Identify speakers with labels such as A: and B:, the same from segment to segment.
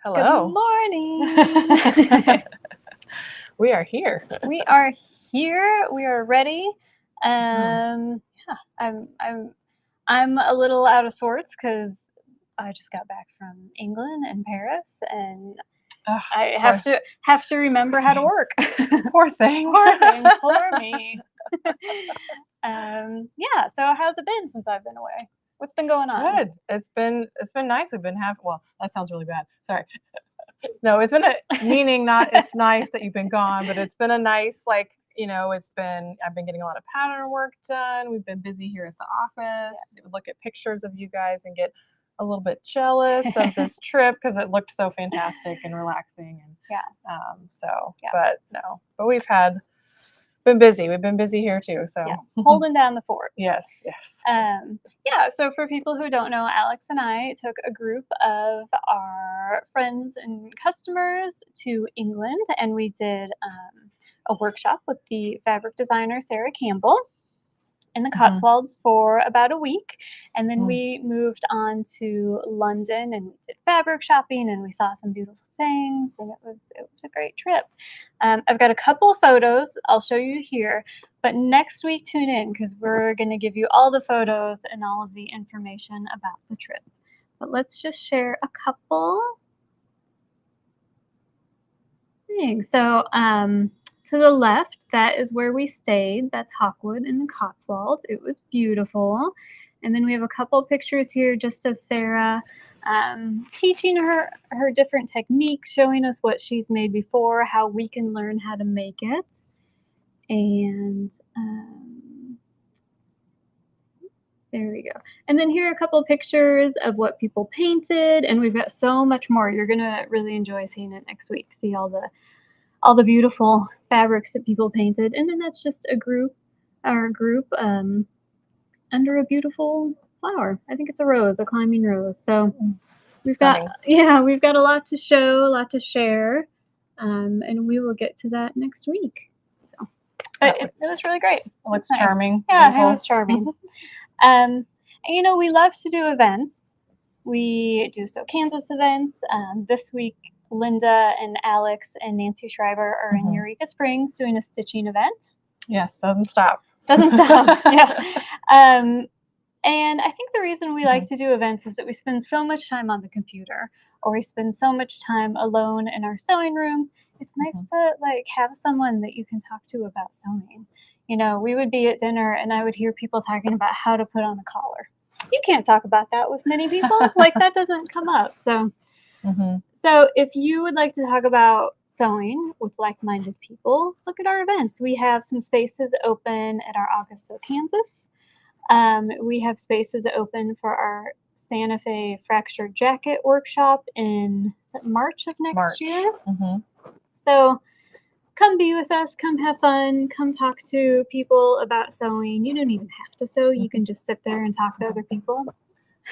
A: Hello.
B: Good morning.
A: We are here.
B: We are here. We are ready.
A: Mhm.
B: Yeah, I'm a little out of sorts because I just got back from England and Paris, and
A: Ugh,
B: I
A: poor,
B: have to remember how to work.
A: poor thing.
B: Poor thing, poor me. Yeah. So how's it been since I've been away? What's been going on?
A: Good. It's been nice. We've been having. Well, that sounds really bad. Sorry. No, it's been meaning not. It's nice that you've been gone, but it's been a nice It's been. I've been getting a lot of pattern work done. We've been busy here at the office. Look at pictures of you guys and get a little bit jealous of this trip because it looked so fantastic and relaxing. And but we've been busy. We've been busy here too. So
B: holding down the fort.
A: Yes.
B: So for people who don't know, Alex and I took a group of our friends and customers to England, and we did a workshop with the fabric designer Sarah Campbell in the Cotswolds for about a week, and then we moved on to London and we did fabric shopping, and we saw some beautiful things, and it was a great trip. I've got a couple of photos I'll show you here, but next week tune in because we're going to give you all the photos and all of the information about the trip. But let's just share a couple things. So to the left, that is where we stayed. That's Hawkwood in the Cotswolds. It was beautiful. And then we have a couple pictures here just of Sarah teaching her different techniques, showing us what she's made before, how we can learn how to make it. And there we go. And then here are a couple pictures of what people painted, and we've got so much more. You're going to really enjoy seeing it next week. See all the beautiful fabrics that people painted. And then that's just our group under a beautiful flower. I think it's a rose, a climbing rose. So we've got a lot to show, a lot to share. And we will get to that next week. So it was really great. It
A: looks charming.
B: Yeah, beautiful. It was charming. And we love to do events. We do Kansas events. This week Linda and Alex and Nancy Schreiber are in Eureka Springs doing a stitching event.
A: Yes, doesn't stop.
B: Yeah. And I think the reason we like to do events is that we spend so much time on the computer, or we spend so much time alone in our sewing rooms. It's nice to have someone that you can talk to about sewing. We would be at dinner and I would hear people talking about how to put on a collar. You can't talk about that with many people. That doesn't come up. So if you would like to talk about sewing with like-minded people, look at our events. We have some spaces open at our August Sew Kansas. We have spaces open for our Santa Fe fractured jacket workshop in March of next year. So come be with us, come have fun, come talk to people about sewing. You don't even have to sew. You can just sit there and talk to other people.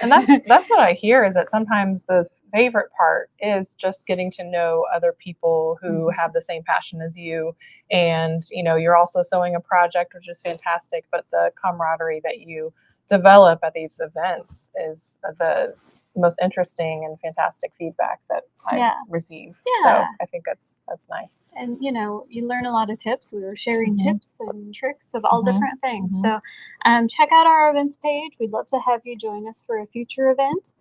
A: And that's what I hear, is that sometimes the favorite part is just getting to know other people who have the same passion as you. And, you're also sewing a project, which is fantastic, but the camaraderie that you develop at these events is the most interesting and fantastic feedback that I receive. So I think that's nice.
B: And you learn a lot of tips. We were sharing tips and tricks of all different things. So check out our events page. We'd love to have you join us for a future event,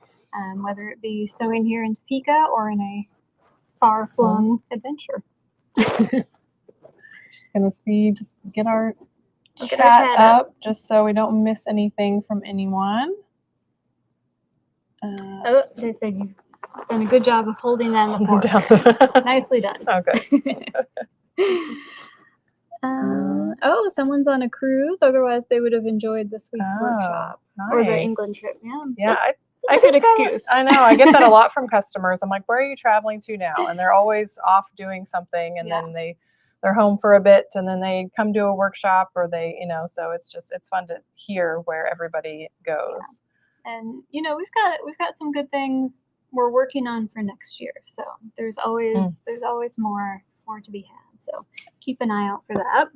B: whether it be sewing here in Topeka or in a far-flung adventure.
A: Just gonna just get our chat up just so we don't miss anything from anyone.
B: They said you've done a good job of holding down the fort. Nicely done.
A: Okay.
B: Someone's on a cruise. Otherwise, they would have enjoyed this week's workshop or the England trip.
A: Yeah.
B: I could excuse.
A: I know. I get that a lot from customers. I'm like, where are you traveling to now? And they're always off doing something, and then they're home for a bit, and then they come to a workshop, or they, so it's fun to hear where everybody goes.
B: And we've got some good things we're working on for next year. So there's always more to be had. So keep an eye out for that.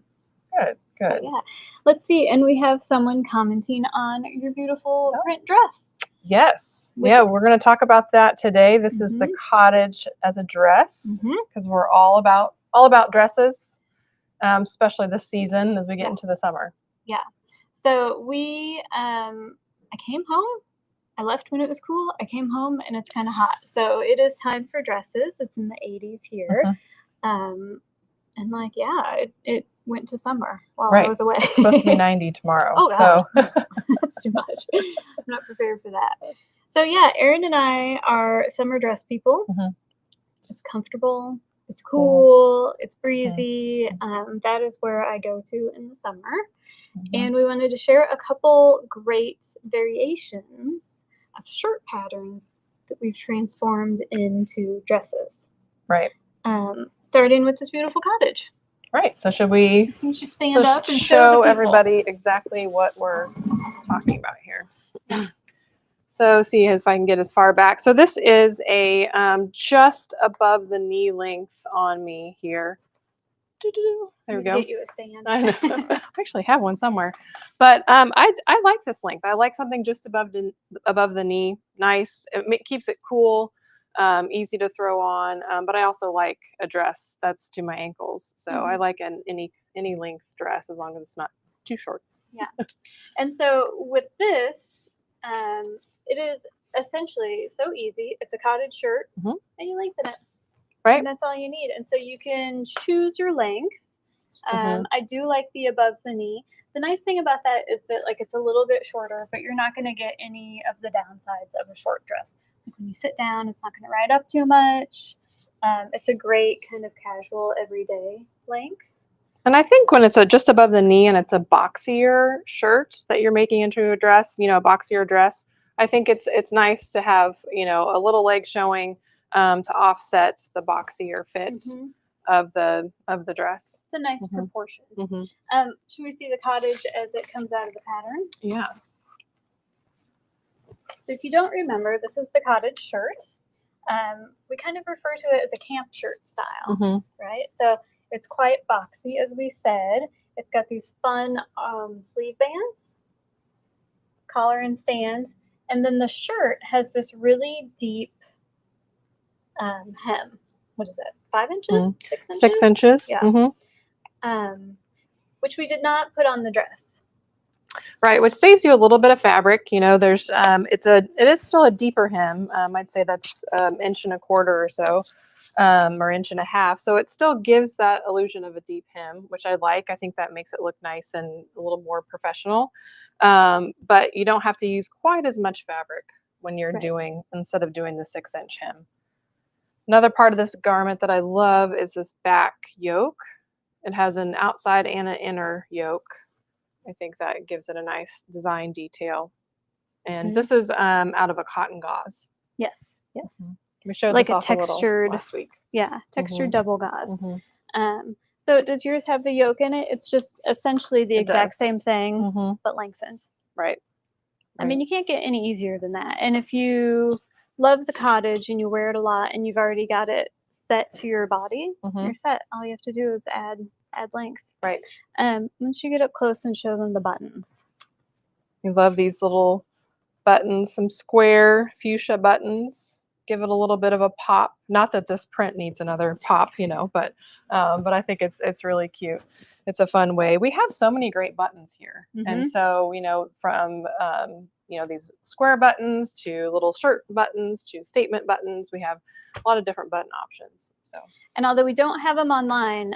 A: Good.
B: Yeah. Let's see. And we have someone commenting on your beautiful print dress.
A: Yes.
B: Which-
A: Yeah, we're going to talk about that today. This is the cottage as a dress because we're all about dresses, especially this season as we get into the summer.
B: Yeah. So we, I came home. I left when it was cool. I came home and it's kind of hot. So it is time for dresses. It's in the 80s here. And like, yeah, it went to summer while I was away.
A: It's supposed to be 90 tomorrow.
B: Oh,
A: so
B: that's too much. I'm not prepared for that. So yeah, Erin and I are summer dress people. It's comfortable. It's cool. It's breezy. That is where I go to in the summer. And we wanted to share a couple great variations of shirt patterns that we've transformed into dresses.
A: Right.
B: Starting with this beautiful cottage.
A: Right. So should we
B: just stand up and
A: show everybody exactly what we're talking about here? So see if I can get as far back. So this is a just above the knee length on me here. There we go.
B: Get you a stand.
A: I know. I actually have one somewhere, but I like this length. I like something just above the knee. Nice. It keeps it cool, easy to throw on. But I also like a dress that's to my ankles. So I like any length dress as long as it's not too short.
B: Yeah. And so with this, it is essentially so easy. It's a cottage shirt, and you lengthen it.
A: Right.
B: And that's all you need. And so you can choose your length. I do like the above the knee. The nice thing about that is that like it's a little bit shorter, but you're not going to get any of the downsides of a short dress. Like when you sit down, it's not going to ride up too much. It's a great kind of casual everyday length.
A: And I think when it's just above the knee and it's a boxier shirt that you're making into a dress, a boxier dress, I think it's nice to have, a little leg showing to offset the boxier fit of the dress.
B: It's a nice proportion. Should we see the cottage as it comes out of the pattern?
A: Yes.
B: So if you don't remember, this is the cottage shirt. We kind of refer to it as a camp shirt style, right? So it's quite boxy, as we said. It's got these fun sleeve bands, collar and stand, and then the shirt has this really deep hem. What is that? 5 inches? 6 inches?
A: 6 inches.
B: Yeah. Which we did not put on the dress.
A: Right, which saves you a little bit of fabric. There's it is still a deeper hem. I'd say that's 1.25 inches or so, or 1.5 inches. So it still gives that illusion of a deep hem, which I like. I think that makes it look nice and a little more professional. But you don't have to use quite as much fabric when you're instead of doing the 6-inch hem. Another part of this garment that I love is this back yoke. It has an outside and an inner yoke. I think that gives it a nice design detail. And this is out of a cotton gauze.
B: Yes.
A: We showed
B: like
A: this
B: a
A: off
B: textured
A: last week.
B: Yeah, textured double gauze. So does yours have the yoke in it? It's just essentially the exact same thing, but lengthened.
A: Right.
B: I mean, you can't get any easier than that. And if you love the cottage and you wear it a lot and you've already got it set to your body, you're set. All you have to do is add length.
A: Right.
B: Once you get up close and show them the buttons.
A: You love these little buttons, some square fuchsia buttons. Give it a little bit of a pop. Not that this print needs another pop, but I think it's really cute. It's a fun way. We have so many great buttons here, and so from these square buttons to little shirt buttons to statement buttons, we have a lot of different button options. So,
B: and although we don't have them online,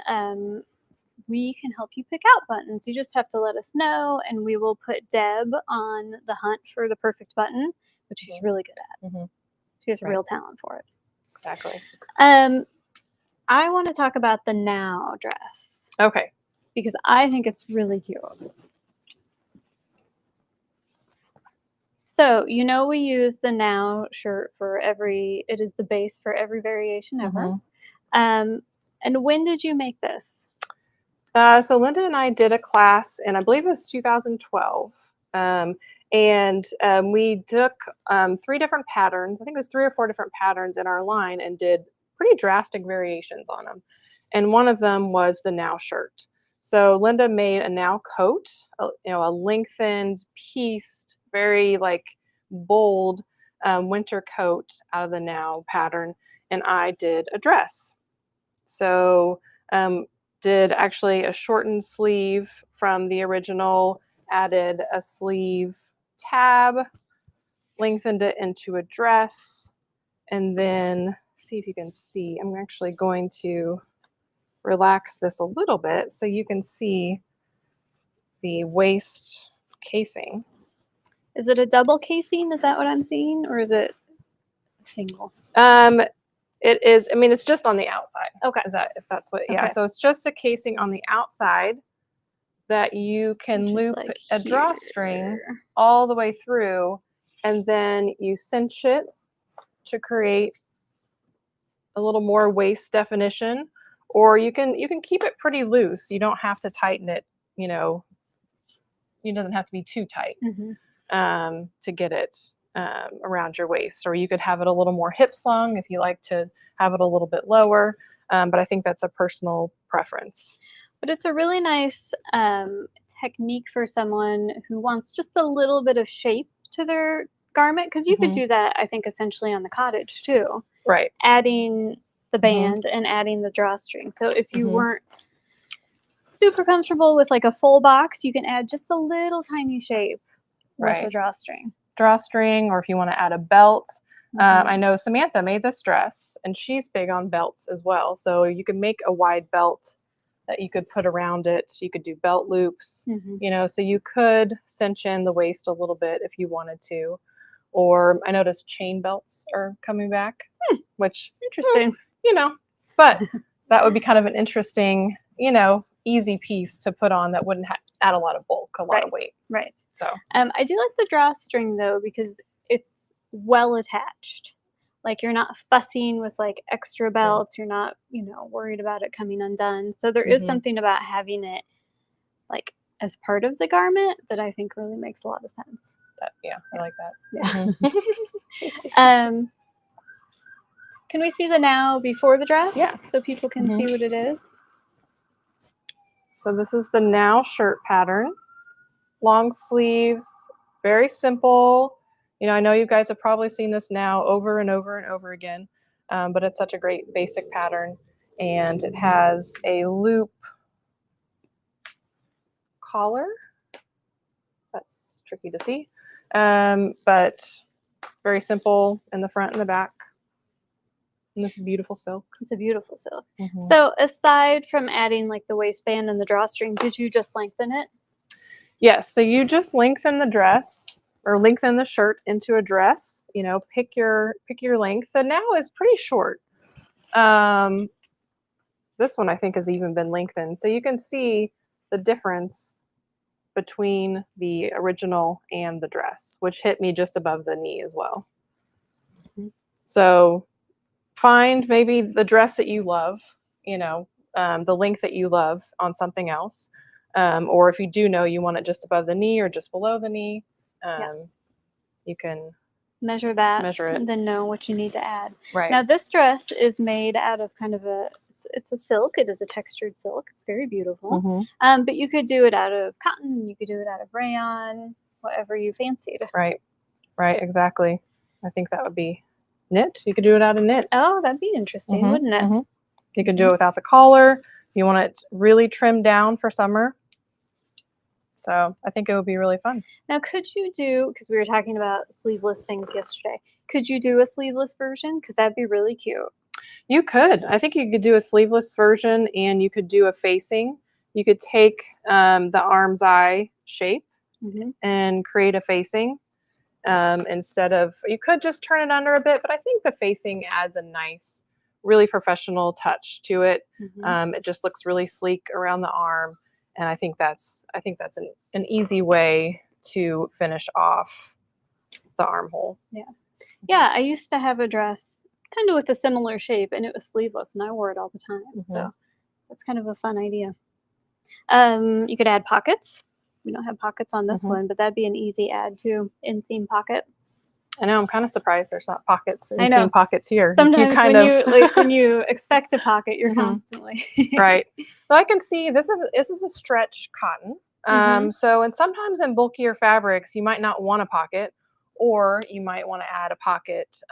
B: we can help you pick out buttons. You just have to let us know, and we will put Deb on the hunt for the perfect button, which she's really good at. She has real talent for it.
A: Exactly.
B: I want to talk about the Now dress.
A: Okay.
B: Because I think it's really cute. So, we use the Now shirt it is the base for every variation ever. And when did you make this?
A: So Linda and I did a class, and I believe it was 2012. And we took 3 different patterns. I think it was 3 or 4 different patterns in our line and did pretty drastic variations on them. And one of them was the Now shirt. So Linda made a Now coat, a lengthened, pieced, very like bold winter coat out of the Now pattern, and I did a dress. So did actually a shortened sleeve from the original, added a sleeve tab, lengthened it into a dress, and then see if you can see. I'm actually going to relax this a little bit so you can see the waist casing.
B: Is it a double casing? Is that what I'm seeing? Or is it a single?
A: It is, I mean, it's just on the outside.
B: Okay.
A: Is that, if that's what, yeah.
B: Okay.
A: So it's just a casing on the outside that you can
B: Which is
A: loop
B: like
A: a drawstring all the way through, and then you cinch it to create a little more waist definition, or you can keep it pretty loose. You don't have to tighten it, you know, it doesn't have to be too tight to get it around your waist, or you could have it a little more hip slung if you like to have it a little bit lower, but I think that's a personal preference.
B: But it's a really nice technique for someone who wants just a little bit of shape to their garment, because you could do that, I think, essentially on the cottage too.
A: Right.
B: Adding the band and adding the drawstring. So if you weren't super comfortable with like a full box, you can add just a little tiny shape with a drawstring.
A: Drawstring, or if you want to add a belt. I know Samantha made this dress, and she's big on belts as well. So you can make a wide belt that you could put around it. You could do belt loops, you know, so you could cinch in the waist a little bit if you wanted to. Or I noticed chain belts are coming back, which,
B: interesting,
A: you know, but that would be kind of an interesting, you know, easy piece to put on that wouldn't add a lot of bulk, a lot of weight.
B: Right.
A: So
B: I do like the drawstring though, because it's well attached. Like you're not fussing with like extra belts. You're not, you know, worried about it coming undone. So there is something about having it like as part of the garment that I think really makes a lot of sense.
A: Yeah, I like that.
B: Yeah. Can we see the Now before the dress?
A: Yeah.
B: So people can see what it is.
A: So this is the Now shirt pattern. Long sleeves, very simple. You know, I know you guys have probably seen this Now over and over and over again, but it's such a great basic pattern. And it has a loop collar. That's tricky to see, but very simple in the front and the back. And this beautiful silk.
B: It's a beautiful silk. So aside from adding like the waistband and the drawstring, did you just lengthen it?
A: Yes. So you just lengthen the dress, or lengthen the shirt into a dress. You know, pick your length. The Now is pretty short. This one I think has even been lengthened, so you can see the difference between the original and the dress, which hit me just above the knee as well. So find maybe the dress that you love, you know, the length that you love on something else. Or if you do know you want it just above the knee or just below the knee, you can
B: measure that,
A: measure it,
B: and then know what you need to add.
A: Right.
B: Now this dress is made out of kind of it's a silk. It is a textured silk. It's very beautiful. But you could do it out of cotton. You could do it out of rayon, whatever you fancied.
A: Right. Right. Exactly. I think that would be knit. You could do it out of knit.
B: Oh, that'd be interesting, wouldn't it?
A: You could do it without the collar. You want it really trimmed down for summer. So I think it would be really fun.
B: Now, could you do, because we were talking about sleeveless things yesterday, could you do a sleeveless version? Because that'd be really cute.
A: You could. I think you could do a sleeveless version, and you could do a facing. You could take the arm's eye shape and create a facing instead of, you could just turn it under a bit, but I think the facing adds a nice, really professional touch to it. It just looks really sleek around the arm, and I think that's an easy way to finish off the armhole.
B: Yeah, I used to have a dress kind of with a similar shape, and it was sleeveless, and I wore it all the time. So that's kind of a fun idea. You could add pockets. We don't have pockets on this one, but that'd be an easy add too. Inseam pocket.
A: I know. I'm kind of surprised there's not pockets, inseam pockets here.
B: Sometimes when you expect a pocket, you're constantly
A: right. So I can see this is a stretch cotton. So, and sometimes in bulkier fabrics, you might not want a pocket, or you might want to add a pocket.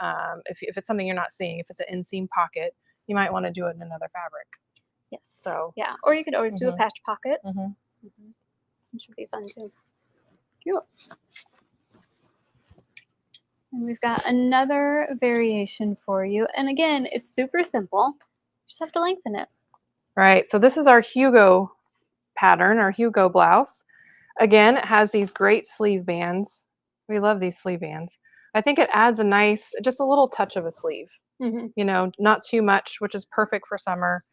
A: If it's something you're not seeing, if it's an inseam pocket, you might want to do it in another fabric.
B: Yes.
A: So
B: yeah, or you could always do a patch pocket.
A: Mhm.
B: It should be fun too. Cute. And we've got another variation for you. And again, it's super simple. You just have to lengthen it.
A: Right. So this is our Hugo pattern, our Hugo blouse. Again, it has these great sleeve bands. We love these sleeve bands. I think it adds a nice, just a little touch of a sleeve. You know, not too much, which is perfect for summer.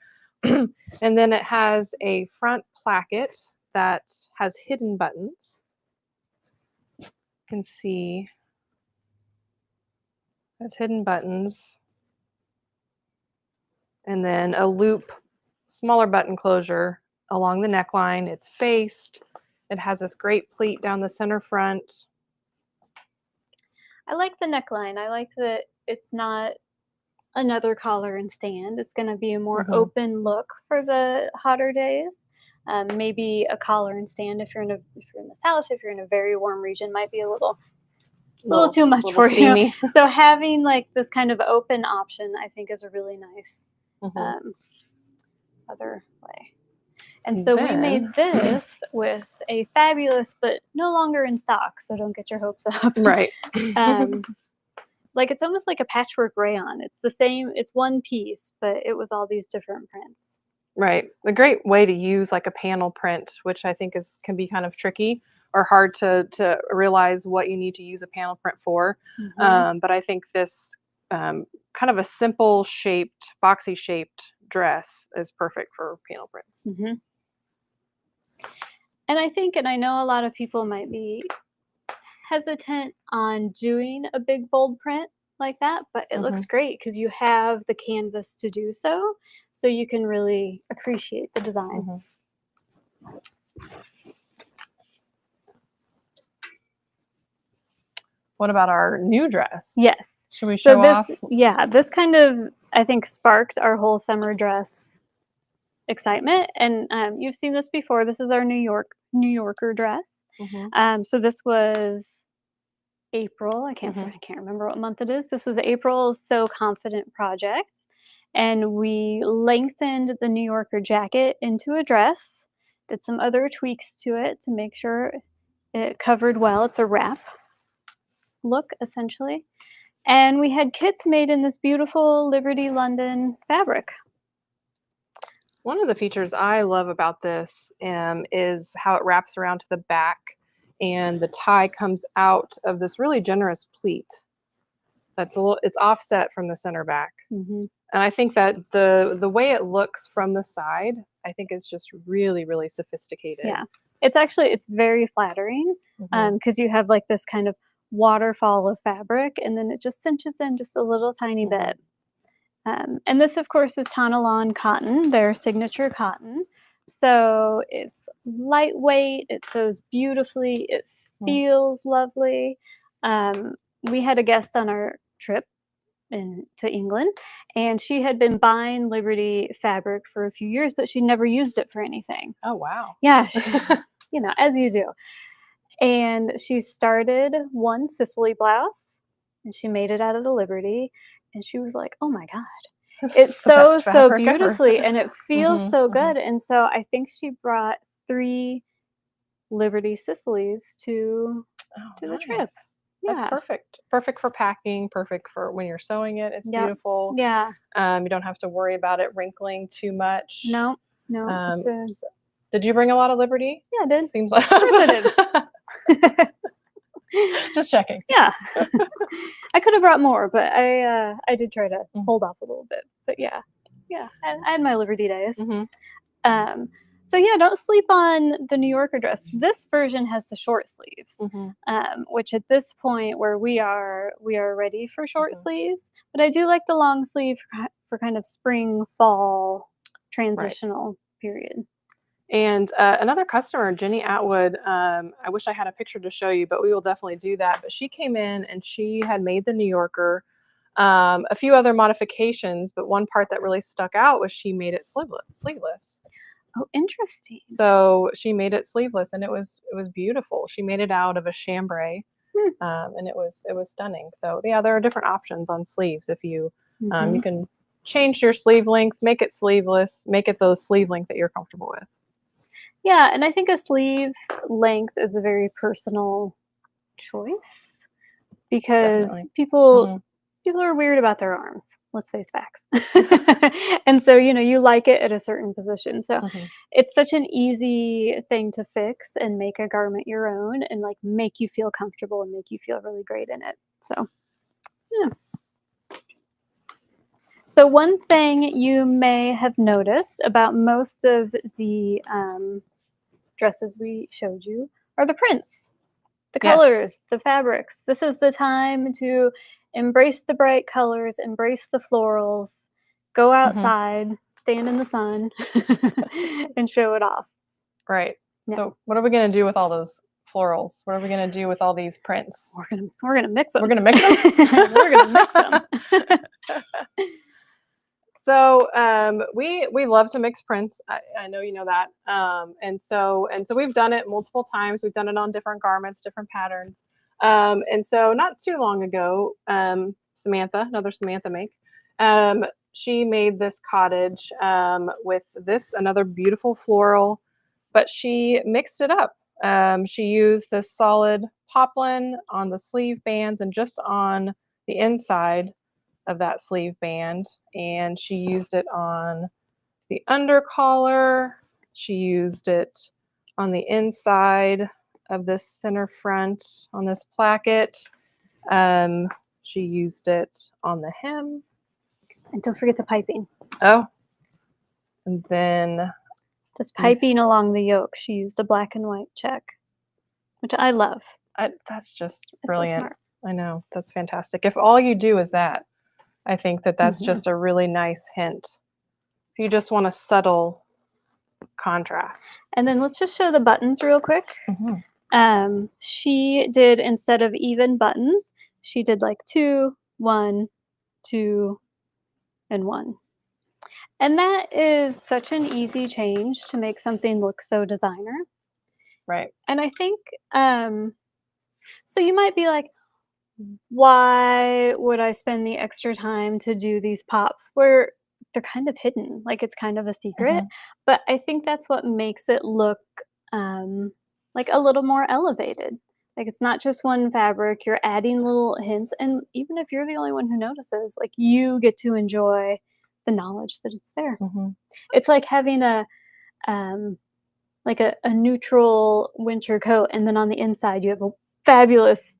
A: And then it has a front placket that has hidden buttons. You can see it has hidden buttons. And then a loop, smaller button closure along the neckline. It's faced. It has this great pleat down the center front.
B: I like the neckline. I like that it's not another collar and stand. It's going to be a more open look for the hotter days. Maybe a collar and stand if you're in the south, if you're in a very warm region, might be a little too much for
A: steamy.
B: you. So having like this kind of open option, I think, is a really nice other way. And so we made this with a fabulous, but no longer in stock, so don't get your hopes up.
A: Right.
B: Like it's almost like a patchwork rayon. It's the same, it's one piece, but it was all these different prints.
A: Right. A great way to use like a panel print, which I think can be kind of tricky or hard to realize what you need to use a panel print for. But I think this kind of a simple shaped, boxy shaped dress is perfect for panel prints.
B: And I think, and I know a lot of people might be hesitant on doing a big bold print like that, but it looks great because you have the canvas to do so, so you can really appreciate the design.
A: What about our new dress?
B: Yes.
A: Should we show off?
B: Yeah, this kind of, I think, sparked our whole summer dress excitement. And you've seen this before. This is our New Yorker dress. So this was April. I can't remember what month it is. This was April's So Confident project. And we lengthened the New Yorker jacket into a dress, did some other tweaks to it to make sure it covered well. It's a wrap look, essentially. And we had kits made in this beautiful Liberty London fabric.
A: One of the features I love about this is how it wraps around to the back and the tie comes out of this really generous pleat. It's offset from the center back. And I think that the way it looks from the side, I think is just really, really sophisticated.
B: Yeah, it's very flattering because you have like this kind of waterfall of fabric and then it just cinches in just a little tiny bit. And this, of course, is Tonalon cotton, their signature cotton. So it's lightweight, it sews beautifully, it feels lovely. We had a guest on our trip to England, and she had been buying Liberty fabric for a few years, but she never used it for anything.
A: Oh, wow.
B: Yeah, as you do. And she started one Sicily blouse, and she made it out of the Liberty, and she was like, "Oh my God, it sews so beautifully, and it feels so good." And so I think she brought 3 Liberty Sicilies to the trip.
A: That's perfect for packing, perfect for when you're sewing it. It's beautiful.
B: Yeah.
A: You don't have to worry about it wrinkling too much.
B: No.
A: Did you bring a lot of Liberty?
B: Yeah, I did.
A: Seems like
B: of course I did.
A: Just checking.
B: Yeah. I could have brought more, but I did try to hold off a little bit. But yeah, I had my Liberty days. So yeah, don't sleep on the New Yorker dress. This version has the short sleeves, which at this point where we are ready for short sleeves. But I do like the long sleeve for kind of spring, fall transitional period. And
A: another customer, Jenny Atwood, I wish I had a picture to show you, but we will definitely do that. But she came in and she had made the New Yorker, a few other modifications, but one part that really stuck out was she made it sleeveless.
B: Oh, interesting.
A: So she made it sleeveless and it was beautiful. She made it out of a chambray. and it was stunning. So yeah, there are different options on sleeves. If you you
B: Mhm.
A: can change your sleeve length, make it sleeveless, make it the sleeve length that you're comfortable with.
B: Yeah, and I think a sleeve length is a very personal choice because
A: Definitely.
B: people are weird about their arms. Let's face facts. And so, you like it at a certain position. So,
A: Hmm.
B: it's such an easy thing to fix and make a garment your own and like make you feel comfortable and make you feel really great in it. So, yeah. So, one thing you may have noticed about most of the dresses we showed you are the prints, the
A: Yes.
B: colors, the fabrics. This is the time to embrace the bright colors, embrace the florals, go
A: Hmm.
B: outside, stand in the sun, and show it off.
A: Right.
B: Yeah,
A: So what are we gonna do with all those florals? What are we gonna do with all these prints?
B: we're gonna mix
A: We're
B: them.
A: gonna mix them.
B: We're gonna mix them.
A: So we love to mix prints. I know you know that. And so we've done it multiple times. We've done it on different garments, different patterns. And so not too long ago, Samantha, another Samantha make, she made this cottage with this another beautiful floral, but she mixed it up. She used this solid poplin on the sleeve bands and just on the inside of that sleeve band, and she used it on the under collar. She used it on the inside of this center front on this placket. Um, she used it on the hem.
B: And don't forget the piping.
A: Oh, and then
B: This piping
A: these.
B: along the yoke, she used a black and white check, which I love.
A: That's just
B: It's so
A: brilliant.
B: smart.
A: I know, that's fantastic. If all you do is that, I think that that's
B: Mhm.
A: just a really nice hint. If you just want a subtle contrast.
B: And then let's just show the buttons real quick.
A: Mhm.
B: She did instead of even buttons, she did like 2, 1, 2, and 1. And that is such an easy change to make something look so designer.
A: Right.
B: And I think, so you might be like, why would I spend the extra time to do these pops where they're kind of hidden, like it's kind of a secret?
A: Mhm.
B: But I think that's what makes it look um, like a little more elevated. Like it's not just one fabric, you're adding little hints. And even if you're the only one who notices, like you get to enjoy the knowledge that it's there.
A: Mhm.
B: It's like having um, a neutral winter coat, and then on the inside you have a fabulous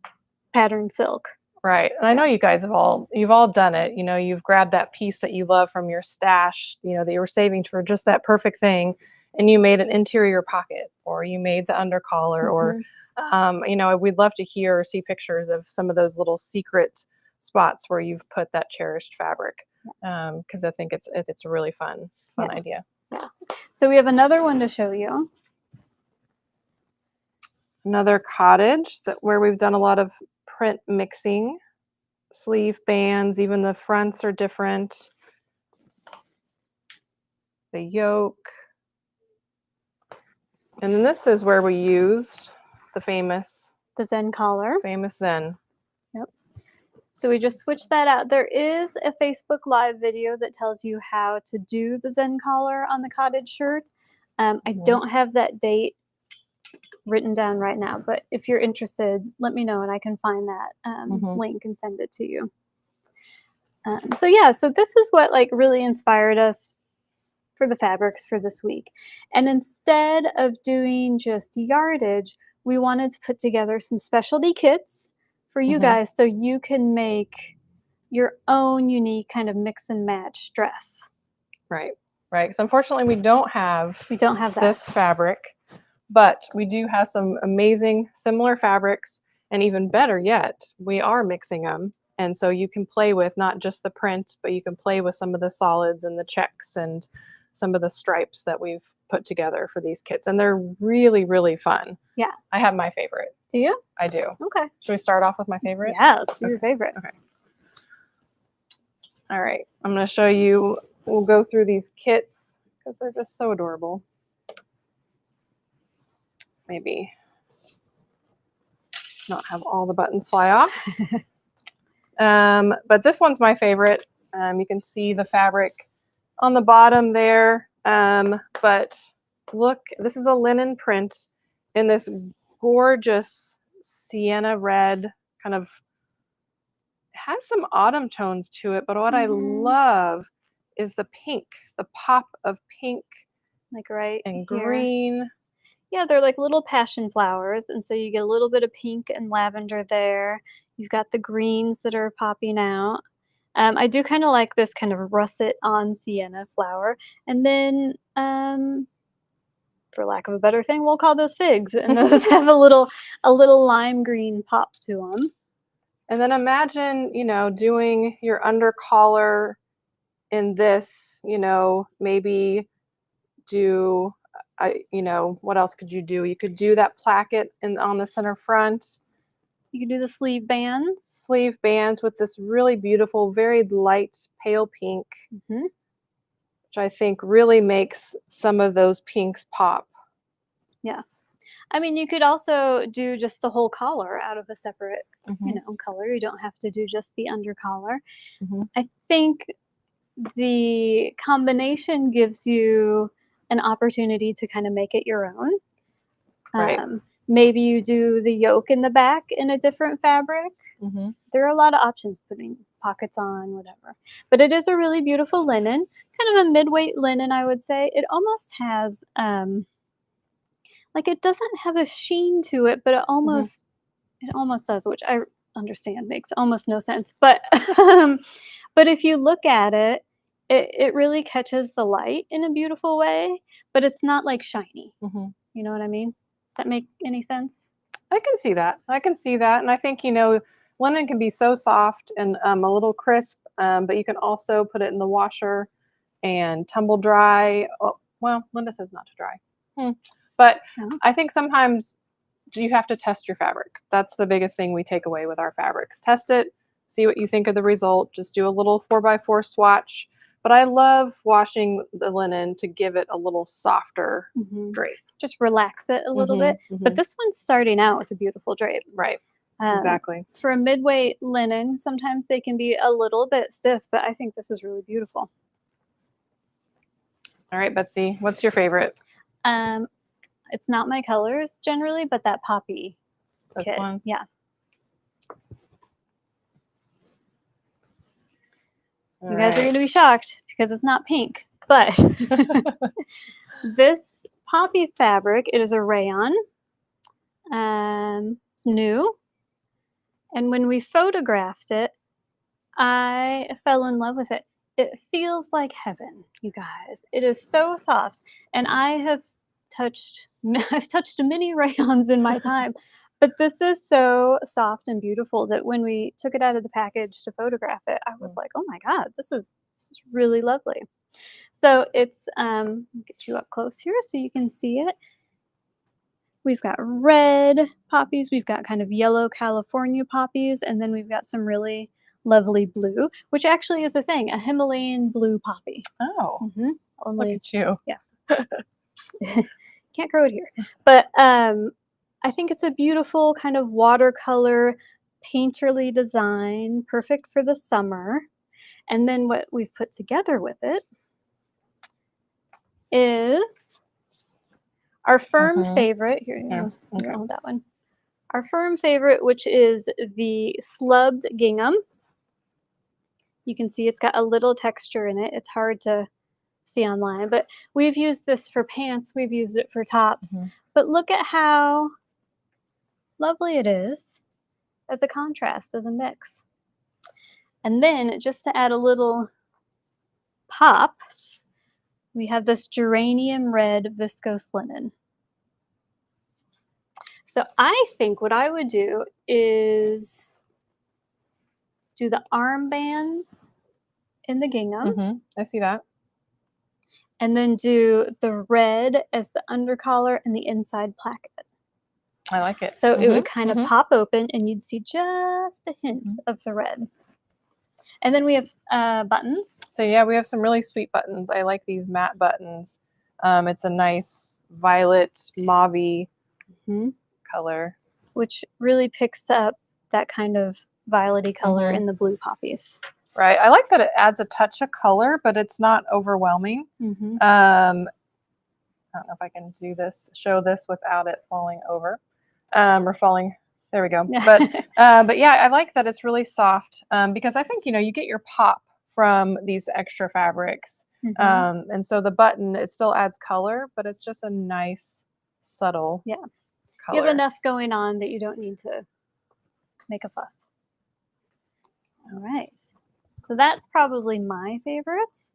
B: patterned silk.
A: Right. And I
B: Yeah.
A: know you guys have you've all done it. You've grabbed that piece that you love from your stash, that you were saving for just that perfect thing, and you made an interior pocket, or you made the undercollar, or
B: Mhm.
A: we'd love to hear or see pictures of some of those little secret spots where you've put that cherished fabric. Because I think it's a really fun
B: Yeah,
A: idea.
B: yeah. So we have another one to show you.
A: Another cottage that where we've done a lot of print mixing, sleeve bands, even the fronts are different. The yoke. And then this is where we used the
B: The Zen collar.
A: famous Zen.
B: Yep. So we just switched that out. There is a Facebook Live video that tells you how to do the Zen collar on the cottage shirt. I
A: Mhm.
B: don't have that date written down right now, but if you're interested, let me know and I can find that
A: Mhm.
B: link and send it to you. So yeah, so this is what like really inspired us for the fabrics for this week. And instead of doing just yardage, we wanted to put together some specialty kits for you
A: Mhm.
B: guys so you can make your own unique kind of mix and match dress.
A: Right. Right. So unfortunately, we don't have
B: We don't have that.
A: this fabric, but we do have some amazing similar fabrics, and even better yet, we are mixing them. And so you can play with not just the print, but you can play with some of the solids and the checks and some of the stripes that we've put together for these kits. And they're really, really fun.
B: Yeah.
A: I have my favorite.
B: Do you?
A: I do.
B: Okay.
A: Should we start off with my favorite?
B: Yeah, let's do your
A: Okay.
B: favorite.
A: Okay. All right. I'm going to show you. We'll go through these kits because they're just so adorable. Maybe. not have all the buttons fly off. But this one's my favorite. You can see the fabric on the bottom there. But look, this is a linen print in this gorgeous sienna red, kind of has some autumn tones to it. But what I love is the pink, the pop of pink,
B: like right
A: and
B: here.
A: green.
B: Yeah, they're like little passion flowers, and so you get a little bit of pink and lavender there. You've got the greens that are popping out. I do kind of like this kind of russet on sienna flower. And then, for lack of a better thing, we'll call those figs. And those have a little lime green pop to them.
A: And then imagine, doing your under collar in this, maybe do, what else could you do? You could do that placket on the center front.
B: You can do the sleeve bands.
A: Sleeve bands with this really beautiful, very light pale pink, which I think really makes some of those pinks pop.
B: Yeah. I mean, you could also do just the whole collar out of a separate, color. You don't have to do just the under collar. I think the combination gives you an opportunity to kind of make it your own.
A: Right.
B: Maybe you do the yoke in the back in a different fabric. There are a lot of options, putting pockets on, whatever. But it is a really beautiful linen, kind of a mid-weight linen, I would say. It almost has, like it doesn't have a sheen to it, but it almost does, which I understand makes almost no sense. But but if you look at it, it really catches the light in a beautiful way, but it's not like shiny. You know what I mean? Does that make any sense?
A: I can see that. And I think, linen can be so soft and a little crisp, but you can also put it in the washer and tumble dry. Oh, well, Linda says not to dry. But I think sometimes you have to test your fabric. That's the biggest thing we take away with our fabrics. Test it, see what you think of the result. Just do a little 4x4 swatch. But I love washing the linen to give it a little softer drape.
B: Just relax it a little bit. But this one's starting out with a beautiful drape.
A: Right. Exactly.
B: For a midweight linen, sometimes they can be a little bit stiff, but I think this is really beautiful.
A: All right, Betsy, what's your favorite?
B: It's not my colors generally, but that poppy
A: This one?
B: Yeah. You guys are going to be shocked because it's not pink, but this poppy fabric, it is a rayon. It's new. And when we photographed it, I fell in love with it. It feels like heaven, you guys. It is so soft. And I've touched many rayons in my time, but this is so soft and beautiful that when we took it out of the package to photograph it, I was like, oh my God, this is really lovely. So it's, get you up close here so you can see it. We've got red poppies, we've got kind of yellow California poppies, and then we've got some really lovely blue, which actually is a thing, a Himalayan blue poppy.
A: Oh,
B: Only,
A: look at you.
B: Yeah. Can't grow it here. But I think it's a beautiful kind of watercolor, painterly design, perfect for the summer. And then what we've put together with it is our firm favorite. Here, hold that one. Our firm favorite, which is the slubbed gingham. You can see it's got a little texture in it. It's hard to see online, but we've used this for pants. We've used it for tops. But look at how lovely it is as a contrast, as a mix. And then just to add a little pop, we have this geranium red viscose linen. So I think what I would do is do the armbands in the gingham.
A: I see that.
B: And then do the red as the undercollar and the inside placket.
A: I like it.
B: So it would kind of pop open and you'd see just a hint of the red. And then we have buttons.
A: So yeah, we have some really sweet buttons. I like these matte buttons. It's a nice violet mauve color.
B: which really picks up that kind of violet-y color in the blue poppies.
A: Right. I like that it adds a touch of color, but it's not overwhelming. I don't know if I can show this without it falling over, or falling. There we go. But yeah, I like that it's really soft, because I think, you get your pop from these extra fabrics. And so the button, it still adds color, but it's just a nice, subtle color.
B: You have enough going on that you don't need to make a fuss. All right. So that's probably my favorites.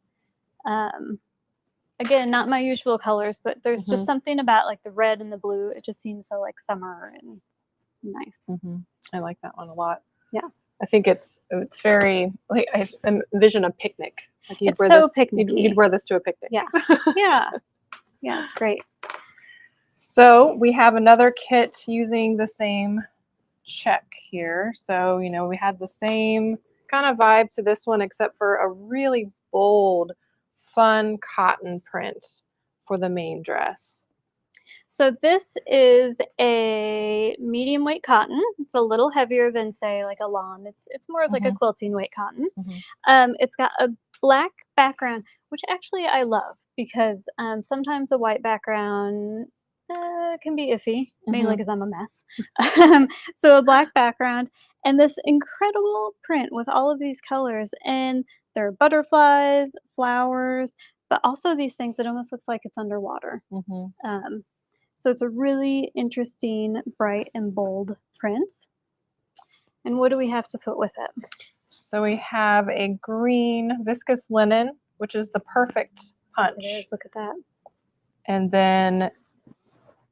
B: Again, not my usual colors, but there's just something about like the red and the blue. It just seems so like summer and nice.
A: I like that one a lot.
B: Yeah.
A: I think it's very, like, I envision a picnic. Like
B: it's so picnicky.
A: You'd wear this to a picnic.
B: Yeah. Yeah, it's great.
A: So we have another kit using the same check here. So, we had the same kind of vibe to this one, except for a really bold, fun cotton print for the main dress.
B: So this is a medium weight cotton. It's a little heavier than, say, like a lawn. It's more of like a quilting weight cotton. It's got a black background, which actually I love, because sometimes a white background can be iffy, mainly because I'm a mess. So a black background and this incredible print with all of these colors, and there are butterflies, flowers, but also these things that almost looks like it's underwater. So it's a really interesting, bright and bold print. And what do we have to put with it?
A: So we have a green viscose linen, which is the perfect punch.
B: It is, look at that.
A: And then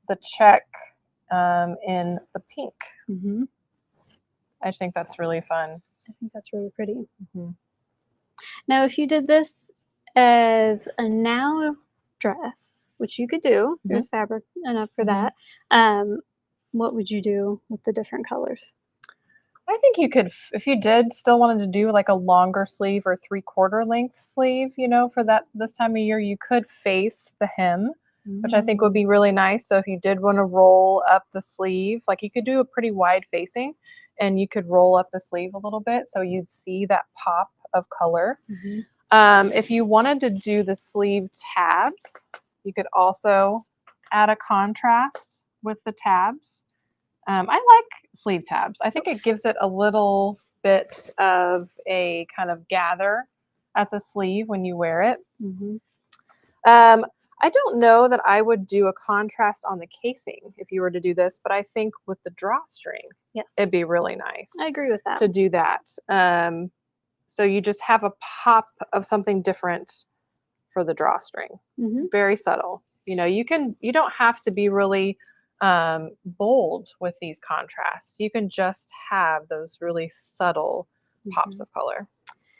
A: the check in the pink. I think that's really fun.
B: I think that's really pretty. Now, if you did this as a now dress, which you could do, there's fabric enough for that, what would you do with the different colors?
A: I think you could, if you did still wanted to do like a longer sleeve or 3/4 length sleeve, for this time of year, you could face the hem, which I think would be really nice. So if you did want to roll up the sleeve, like you could do a pretty wide facing, and you could roll up the sleeve a little bit so you'd see that pop of color. If you wanted to do the sleeve tabs, you could also add a contrast with the tabs. I like sleeve tabs. I think it gives it a little bit of a kind of gather at the sleeve when you wear it. I don't know that I would do a contrast on the casing if you were to do this, but I think with the drawstring, it'd be really nice.
B: I agree with that.
A: To do that. So you just have a pop of something different for the drawstring. Very subtle. You don't have to be really bold with these contrasts. You can just have those really subtle pops of color.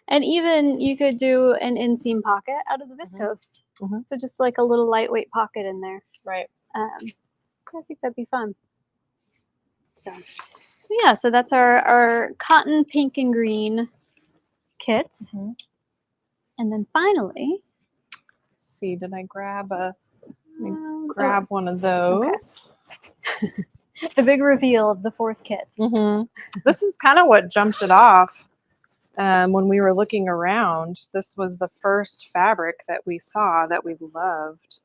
B: And even you could do an inseam pocket out of the viscose. So just like a little lightweight pocket in there.
A: Right.
B: I think that'd be fun. So yeah, so that's our cotton pink and green kits. And then finally,
A: let's see, did I grab one of those?
B: Okay. The big reveal of the fourth kit.
A: This is kind of what jumped it off. When we were looking around, this was the first fabric that we saw that we loved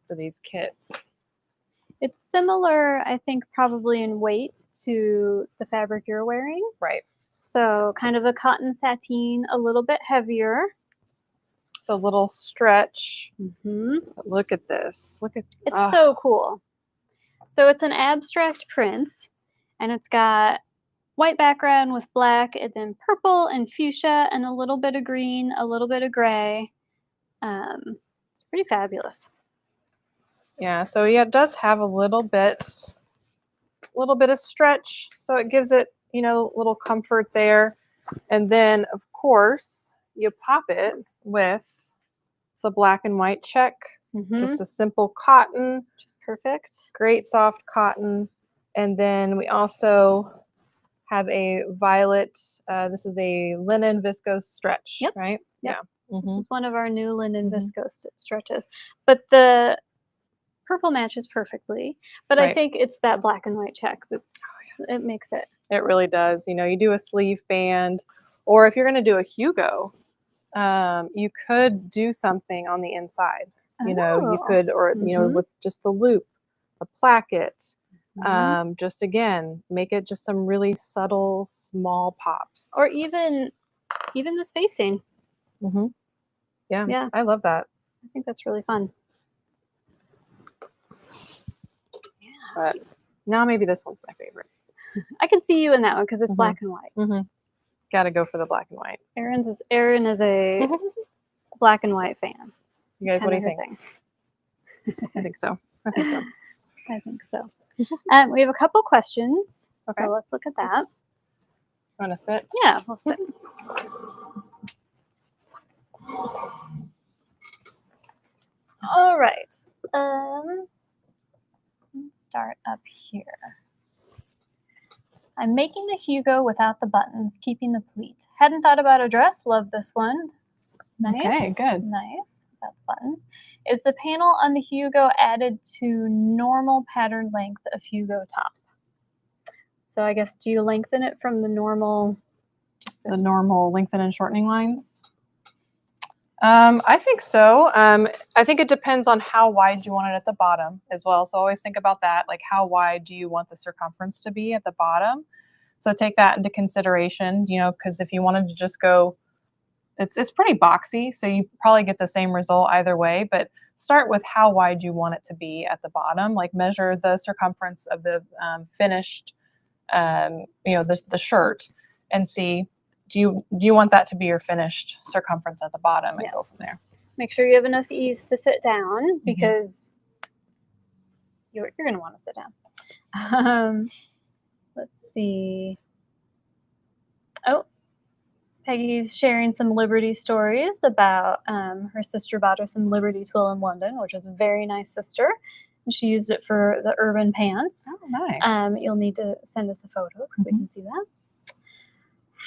A: for these kits.
B: It's similar, I think, probably in weight to the fabric you're wearing.
A: Right.
B: So kind of a cotton sateen, a little bit heavier.
A: The little stretch. Look at this.
B: It's so cool. So it's an abstract print, and it's got white background with black, and then purple and fuchsia, and a little bit of green, a little bit of gray. It's pretty fabulous.
A: Yeah, so it does have a little bit of stretch, so it gives it, a little comfort there. And then, of course, you pop it with the black and white check. Just a simple cotton.
B: Just perfect.
A: Great soft cotton. And then we also have a violet, this is a linen viscose stretch, right?
B: Yep. Yeah. This is one of our new linen viscose stretches. But the purple matches perfectly, but I
A: Right.
B: think it's that black and white check that's it makes it.
A: It really does. You do a sleeve band, or if you're going to do a Hugo, you could do something on the inside. You
B: Oh.
A: could, or
B: Mhm.
A: with just the loop, the placket.
B: Mhm.
A: Just again, make it just some really subtle, small pops.
B: Or even the spacing.
A: hmm Yeah,
B: Yeah,
A: I love that.
B: I think that's really fun.
A: But now maybe this one's my favorite.
B: I can see you in that one because it's
A: hmm
B: black and white.
A: hmm Got to go for the black and white.
B: Erin is a black and white fan.
A: You guys, what do you think?
B: Thing.
A: I think so. I think so.
B: I think so. We have a couple questions,
A: Okay.
B: so let's look at that.
A: Want to sit?
B: Yeah, we'll sit. All right. Let's start up here. I'm making a Hugo without the buttons, keeping the pleat. Hadn't thought about a dress. Love this one. Nice.
A: Okay, good.
B: Nice. Without the buttons. Is the panel on the Hugo added to normal pattern length of Hugo top? So I guess, do you lengthen it from the normal?
A: Just the normal lengthen and shortening lines? I think so. I think it depends on how wide you want it at the bottom as well. So always think about that. Like, how wide do you want the circumference to be at the bottom? So take that into consideration, because if you wanted to just go, it's pretty boxy, so you probably get the same result either way, but start with how wide you want it to be at the bottom. Like, measure the circumference of the finished, the shirt, and see, do you want that to be your finished circumference at the bottom, and go from there.
B: Make sure you have enough ease to sit down, because you're going to want to sit down. Let's see. Oh, Peggy's sharing some Liberty stories about her sister bought her some Liberty twill in London, which is a very nice sister. And she used it for the urban pants.
A: Oh, nice.
B: You'll need to send us a photo so we can see that.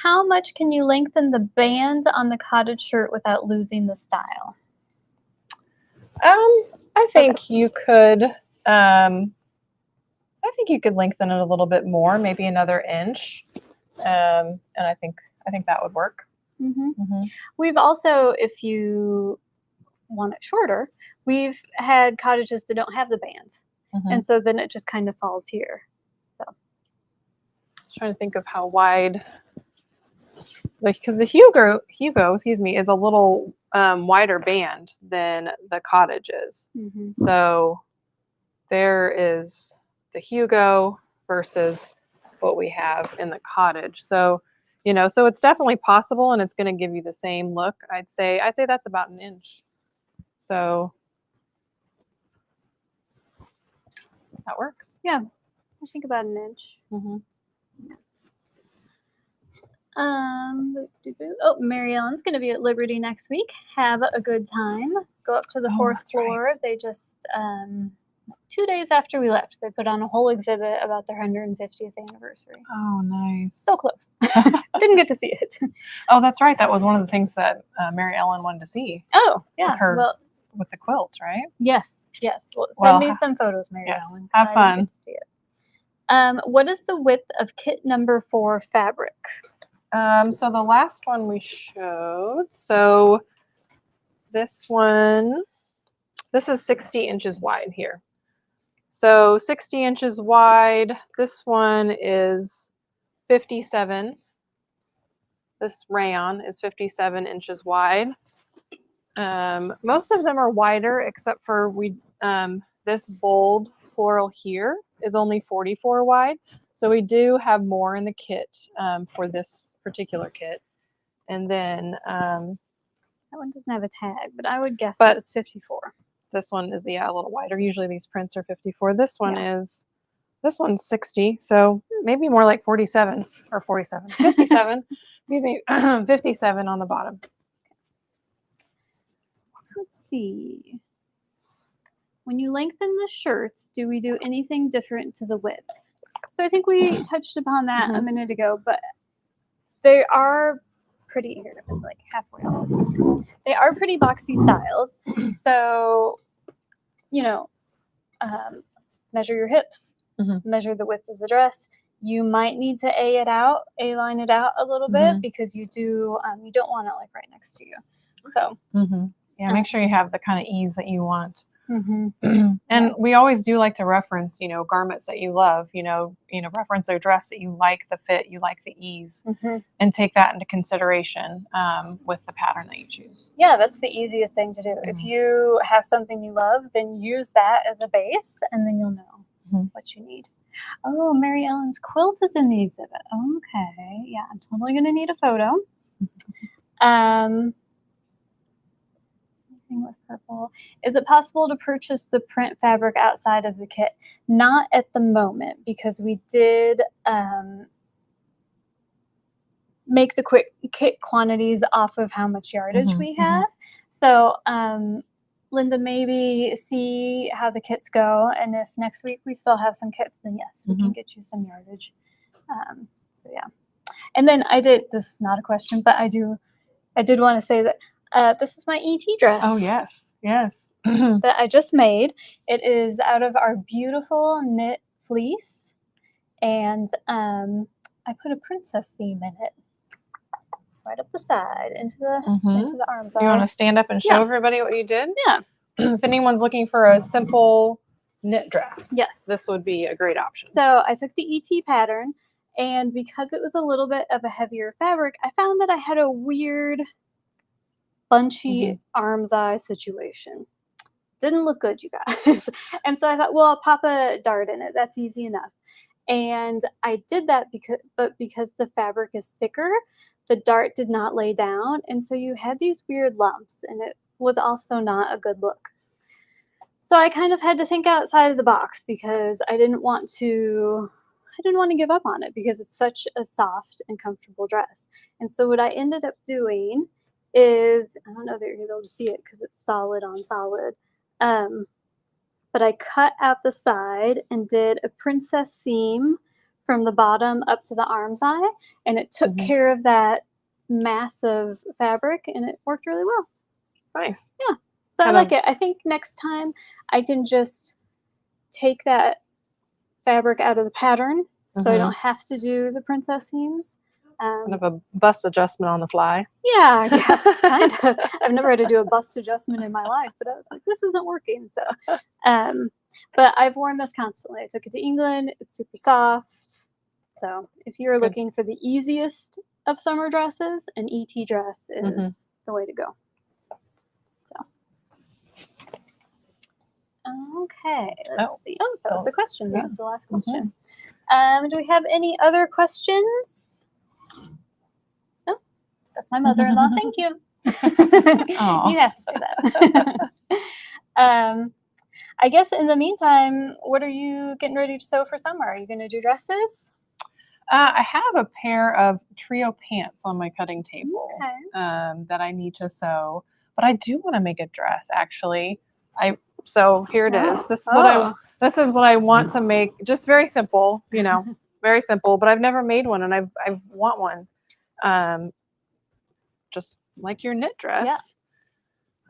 B: How much can you lengthen the band on the cottage shirt without losing the style?
A: I think you could. I think you could lengthen it a little bit more, maybe another inch, and I think that would work.
B: We've also, if you want it shorter, we've had cottages that don't have the bands, and so then it just kind of falls here. So,
A: trying to think of how wide, because the Hugo, is a little wider band than the cottage is. So there is the Hugo versus what we have in the cottage. So, so it's definitely possible, and it's going to give you the same look. I'd say that's about an inch. So that works.
B: Yeah, I think about an inch. Oh, Mary Ellen's going to be at Liberty next week. Have a good time. Go up to the 4th floor.
A: Right.
B: They just 2 days after we left, they put on a whole exhibit about their 150th anniversary.
A: Oh, nice.
B: So close. Didn't get to see it.
A: Oh, that's right. That was one of the things that Mary Ellen wanted to see.
B: Oh, yeah.
A: With the quilt, right?
B: Yes. Well, send me some photos, Mary Ellen.
A: Have fun.
B: I didn't get to see it. What is the width of kit number 4 fabric?
A: So the last one we showed, so this is 60 inches wide here. So 60 inches wide. This one is 57. This rayon is 57 inches wide. Most of them are wider, except for this bold floral here is only 44 wide. So we do have more in the kit for this particular kit. And then
B: that one doesn't have a tag, but I would guess it was 54.
A: This one is, a little wider. Usually these prints are 54. This one's 60. So maybe more like 47 or 47. 57. Excuse me. 57 on the bottom.
B: Let's see. When you lengthen the shirts, do we do anything different to the width? So I think we touched upon that a minute ago, but they are pretty, here, like halfway off. They are pretty boxy styles. So, measure your hips, measure the width of the dress. You might need to A-line it out a little bit because you don't want it like right next to you. So
A: yeah, make sure you have the kind of ease that you want.
B: And
A: we always do like to reference, garments that you love, reference a dress that you like the fit, you like the ease, and take that into consideration with the pattern that you choose.
B: Yeah, that's the easiest thing to do. If you have something you love, then use that as a base, and then you'll know what you need. Oh, Mary Ellen's quilt is in the exhibit. Okay, yeah, I'm totally going to need a photo. Anything with purple. Is it possible to purchase the print fabric outside of the kit? Not at the moment, because we did make the quick kit quantities off of how much yardage we have. So Linda, maybe see how the kits go, and if next week we still have some kits, then yes, we can get you some yardage. So yeah. And then this is not a question, but I did want to say that this is my ET dress.
A: Oh, yes.
B: That I just made. It is out of our beautiful knit fleece, and I put a princess seam in it. Right up the side into the arms.
A: You want to stand up and show everybody what you did?
B: Yeah.
A: If anyone's looking for a simple knit dress,
B: yes,
A: this would be a great option.
B: So I took the ET pattern, and because it was a little bit of a heavier fabric, I found that I had a weird bunchy arm's eye situation. Didn't look good, you guys. And so I thought, well, I'll pop a dart in it. That's easy enough. And I did that because the fabric is thicker, the dart did not lay down, and so you had these weird lumps, and it was also not a good look. So I kind of had to think outside of the box because I didn't want to give up on it because it's such a soft and comfortable dress. And so what I ended up doing is, I don't know that you're going to be able to see it because it's solid on solid, but I cut out the side and did a princess seam from the bottom up to the arm's eye, and it took care of that mass of fabric, and it worked really well.
A: Nice.
B: Yeah. So I like it. I think next time I can just take that fabric out of the pattern so I don't have to do the princess seams.
A: Kind of a bust adjustment on the fly.
B: Yeah, kind of. I've never had to do a bust adjustment in my life, but I was like, this isn't working. So, but I've worn this constantly. I took it to England. It's super soft. So if you're looking for the easiest of summer dresses, an ET dress is the way to go. So, okay, let's see. Oh, that was the question. That was the last question. Do we have any other questions? No, that's my mother-in-law. Thank you. You have to say that. I guess in the meantime, what are you getting ready to sew for summer? Are you going to do dresses?
A: I have a pair of trio pants on my cutting table that I need to sew, but I do want to make a dress actually. So here it is. This is what I want to make. Just very simple, very simple. But I've never made one, and I want one. Just like your knit dress.
B: Yeah.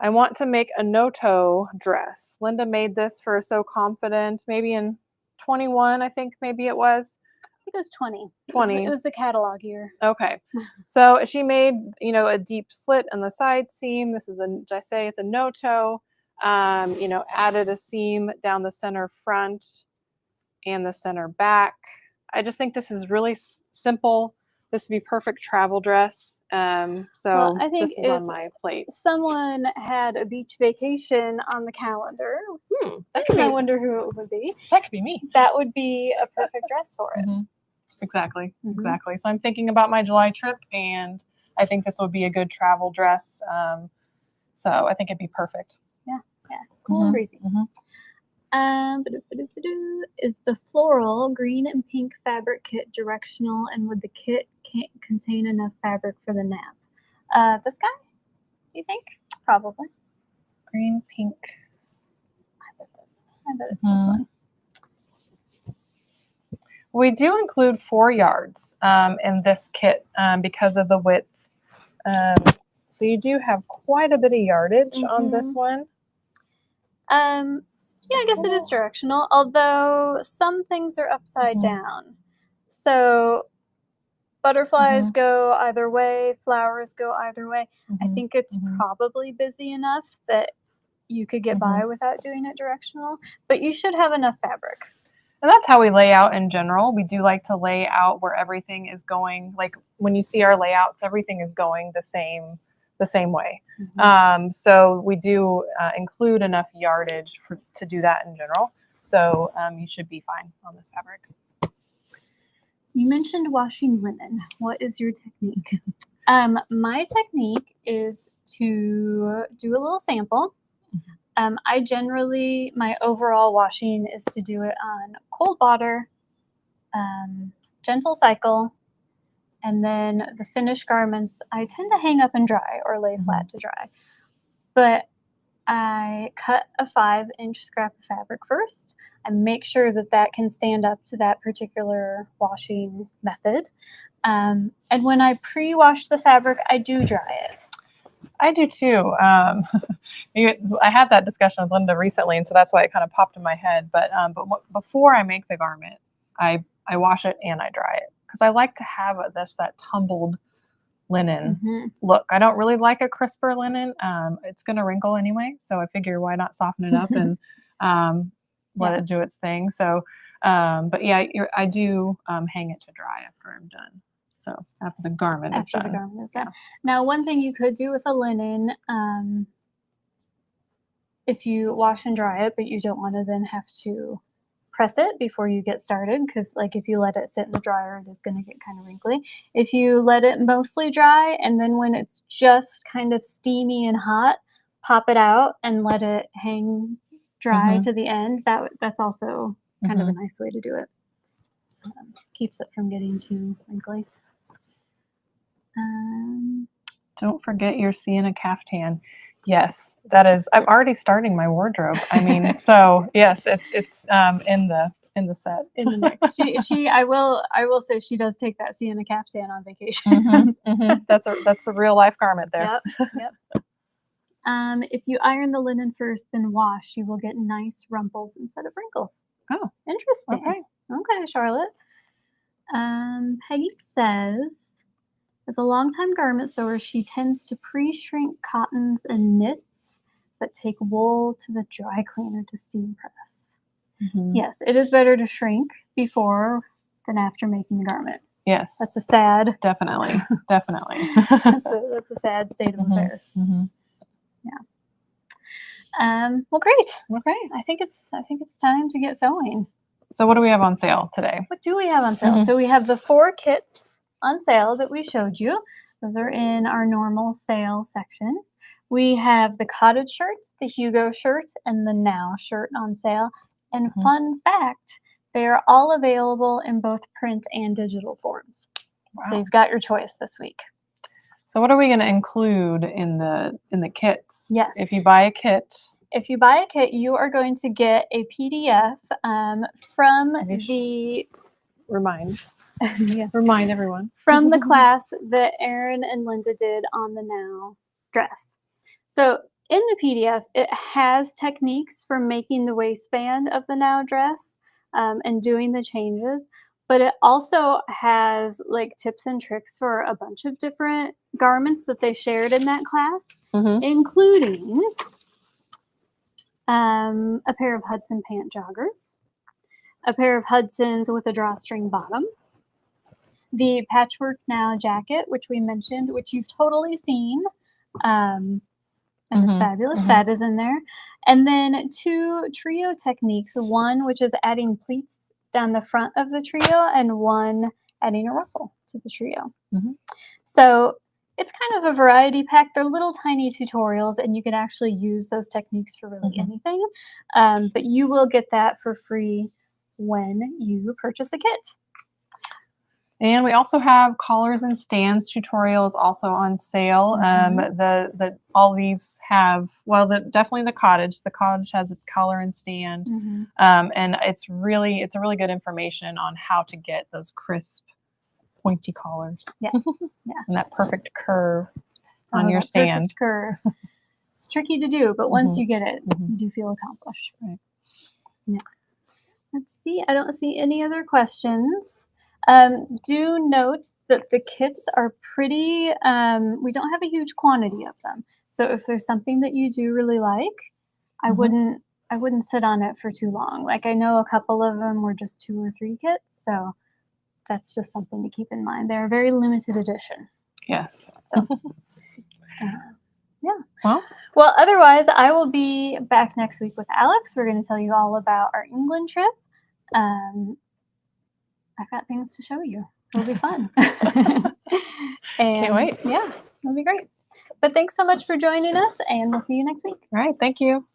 A: I want to make a no-toe dress. Linda made this for So Confident, maybe in 21, I think maybe it was.
B: I think it was 20.
A: 20.
B: It was the catalog year.
A: Okay. So she made, a deep slit in the side seam. This is it's a no-toe. Added a seam down the center front and the center back. I just think this is really simple. This would be perfect travel dress. So I think this is on my plate.
B: Someone had a beach vacation on the calendar. I wonder who it would be.
A: That could be me.
B: That would be a perfect dress for it.
A: Exactly. Exactly. So I'm thinking about my July trip, and I think this would be a good travel dress. So I think it'd be perfect.
B: Yeah. Cool and breezy. Is the floral green and pink fabric kit directional, and would the kit contain enough fabric for the nap? This guy? You think? Probably.
A: Green, pink.
B: I bet it's this one.
A: We do include 4 yards in this kit because of the width. So you do have quite a bit of yardage on this one.
B: Yeah, I guess it is directional, although some things are upside down. So butterflies go either way, flowers go either way. I think it's probably busy enough that you could get by without doing it directional, but you should have enough fabric.
A: And that's how we lay out in general. We do like to lay out where everything is going. Like when you see our layouts, everything is going the same way. So we do include enough yardage to do that in general. So you should be fine on this fabric.
B: You mentioned washing linen. What is your technique? My technique is to do a little sample. My overall washing is to do it on cold water, gentle cycle, and then the finished garments I tend to hang up and dry or lay flat to dry. But I cut a 5-inch scrap of fabric first. I make sure that that can stand up to that particular washing method. And when I pre-wash the fabric, I do dry it.
A: I do too. I had that discussion with Linda recently, and so that's why it kind of popped in my head. But before I make the garment, I wash it and I dry it because I like to have that tumbled linen look. I don't really like a crisper linen. It's going to wrinkle anyway, so I figure why not soften it up and let it do its thing. So, but yeah, I do hang it to dry after I'm done. So after the garment is done.
B: Now, one thing you could do with a linen, if you wash and dry it, but you don't want to then have to press it before you get started, because like if you let it sit in the dryer, it is going to get kind of wrinkly. If you let it mostly dry, and then when it's just kind of steamy and hot, pop it out and let it hang dry to the end. That's also kind of a nice way to do it. Keeps it from getting too wrinkly.
A: Don't forget your sienna caftan. Yes, that is. I'm already starting my wardrobe. I mean, so yes, it's in the set,
B: in the mix. I will say she does take that sienna caftan on vacation.
A: That's the real life garment there.
B: Yep. If you iron the linen first, then wash, you will get nice rumples instead of wrinkles.
A: Oh,
B: interesting. Okay, Charlotte. Peggy says, as a longtime garment sewer, she tends to pre-shrink cottons and knits, but take wool to the dry cleaner to steam press. Yes, it is better to shrink before than after making the garment.
A: Yes,
B: that's a sad.
A: Definitely.
B: That's a sad state of affairs. Yeah. Well, great.
A: Okay.
B: I think it's time to get sewing.
A: So what do we have on sale today?
B: What do we have on sale? So we have the 4 kits on sale that we showed you. Those are in our normal sale section. We have the cottage shirt, the Hugo shirt, and the Now shirt on sale. And fun fact, they are all available in both print and digital forms. Wow. So you've got your choice this week.
A: So what are we going to include in the kits?
B: Yes.
A: If you buy a kit,
B: you are going to get a PDF from the
A: Remind everyone.
B: From the class that Erin and Linda did on the Now dress. So in the PDF, it has techniques for making the waistband of the Now dress and doing the changes, but it also has like tips and tricks for a bunch of different garments that they shared in that class, including a pair of Hudson pant joggers, a pair of Hudsons with a drawstring bottom, the Patchwork Now jacket, which we mentioned, which you've totally seen, and it's fabulous. That is in there. And then 2 trio techniques, one which is adding pleats down the front of the trio, and one adding a ruffle to the trio. So it's kind of a variety pack. They're little tiny tutorials, and you can actually use those techniques for really anything. But you will get that for free when you purchase a kit.
A: And we also have collars and stands tutorials also on sale. All these have, definitely the cottage. The cottage has a collar and stand, and it's a really good information on how to get those crisp, pointy collars.
B: Yeah.
A: And that perfect curve on your stand.
B: Perfect curve. It's tricky to do, but once you get it, you do feel accomplished.
A: Right.
B: Let's see. I don't see any other questions. Do note that the kits are pretty, we don't have a huge quantity of them. So if there's something that you do really like, I
A: Mhm.
B: wouldn't I wouldn't sit on it for too long. Like I know a couple of them were just 2 or 3 kits, so that's just something to keep in mind. They're a very limited edition.
A: Yes.
B: So, uh, yeah.
A: Well,
B: Well, otherwise, I will be back next week with Alex. We're going to tell you all about our England trip. Um, I've got things to show you. It'll be fun.
A: can't
B: And
A: wait.
B: yeah, it'll be great. But thanks so much for joining us, and we'll see you next week.
A: All right. Thank you.